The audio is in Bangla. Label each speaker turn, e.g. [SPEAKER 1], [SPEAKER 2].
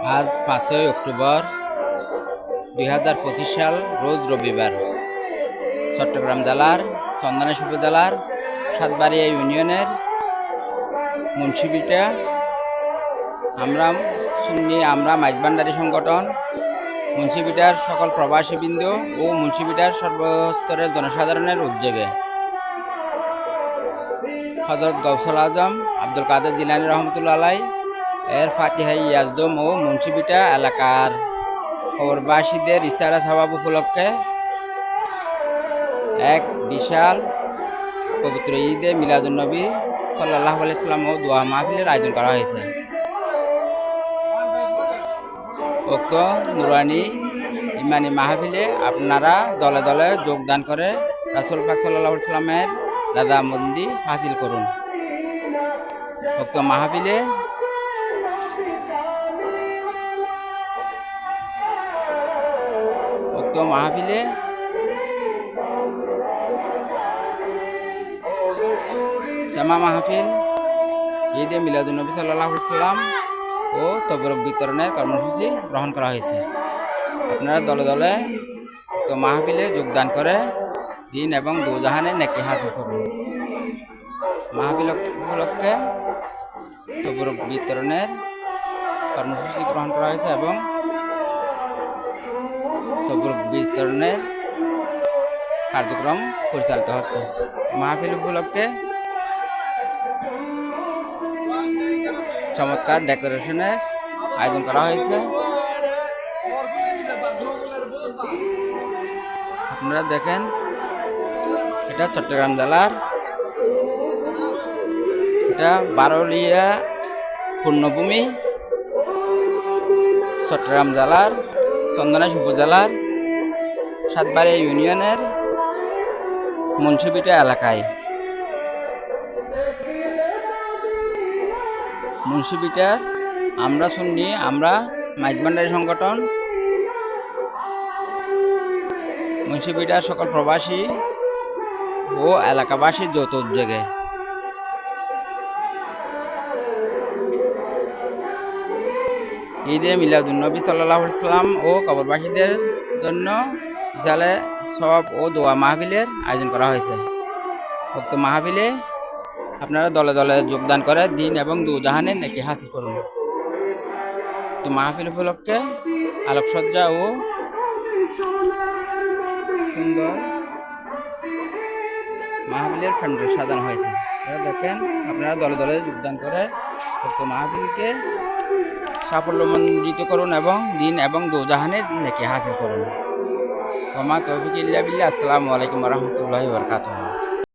[SPEAKER 1] আজ 5ই অক্টোবর 2025 সাল রোজ রবিবার চট্টগ্রাম জেলার চন্দনাইশ উপজেলার সাতবাড়িয়া ইউনিয়নের মুন্সিবিটা আমরা মাইজভান্ডারী সংগঠন মুন্সিবিটার সকল প্রবাসীবৃন্দ ও মুন্সিবিটার সর্বস্তরের জনসাধারণের উদ্যোগে হযরত গৌসুল আজম আব্দুল কাদের জিলানী রহমতুল্লাহ আলাইহি এর ফাতিহা ইয়াজদম ও মুন্সিবিটা এলাকার প্রবাসীদের ইশারা সওয়াব উপলক্ষে এক বিশাল পবিত্র ঈদে মিলাদুন্নবী সাল্লাল্লাহু আলাইহি সাল্লাম ও দোয়া মাহফিলের আয়োজন করা হয়েছে। উক্ত নুরানি ইমানি মাহফিলে আপনারা দলে দলে যোগদান করে রাসূল পাক সাল্লাল্লাহু আলাইহি সাল্লামের রাদামন্দি হাসিল করুন। উক্ত মাহফিলে জামা মাহফিল, ঈদে মিলাদুন্নবী সাল্লাল্লাহু আলাইহি সাল্লাম ও তবরুক বিতরণের কর্মসূচি গ্রহণ করা হয়েছে। আপনারা দলে দলে তো মাহফিলে যোগদান করে দিন এবং দুজাহানের নেকি হাসিল করুন। মাহফিল উপলক্ষে তবরুক বিতরণের কর্মসূচি গ্রহণ করা হয়েছে এবং তবরুক বিতরণের কার্যক্রম পরিচালিত হচ্ছে। মাহফিল উপলক্ষে চমৎকার ডেকোরেশনের আয়োজন করা হয়েছে। আপনারা দেখেন, এটা চট্টগ্রাম জেলার বারোলিয়া পূর্ণভূমি, চট্টগ্রাম জেলার চন্দনাইশ উপজেলার সাতবাড়িয়া ইউনিয়নের মুন্সিবিটা এলাকায় মুন্সিবিটার আমরা মাইজভান্ডারী সংগঠন মুন্সিবিটার সকল প্রবাসী ও এলাকাবাসীর যৌথ উদ্যোগে ঈদে মিলাদুন্নবী সাল্লাল্লাহু আলাইহি সাল্লাম ও কবরবাসীদের জন্য ইসালে সওয়াব ও দোয়া মাহফিলের আয়োজন করা হয়েছে। উক্ত মাহফিলে আপনারা দলে দলে যোগদান করে দিন এবং দুজাহানের নেকি হাসিল করুন। তো মাহফিল উপলক্ষে আলোকসজ্জা ও সুন্দর মাহফিলের প্যান্ডেল সাজানো হয়েছে। দেখেন, আপনারা দলে দলে যোগদান করে উক্ত মাহফিলকে সাফল্যমণ্ডিত করুন এবং দিন এবং দুজাহানের নেকি হাসিল করুন। ওয়া মা তৌফিক ইল্লা বিল্লাহ। আসসালামু আলাইকুম ওয়া রাহমাতুল্লাহি ওয়া বারাকাতুহু।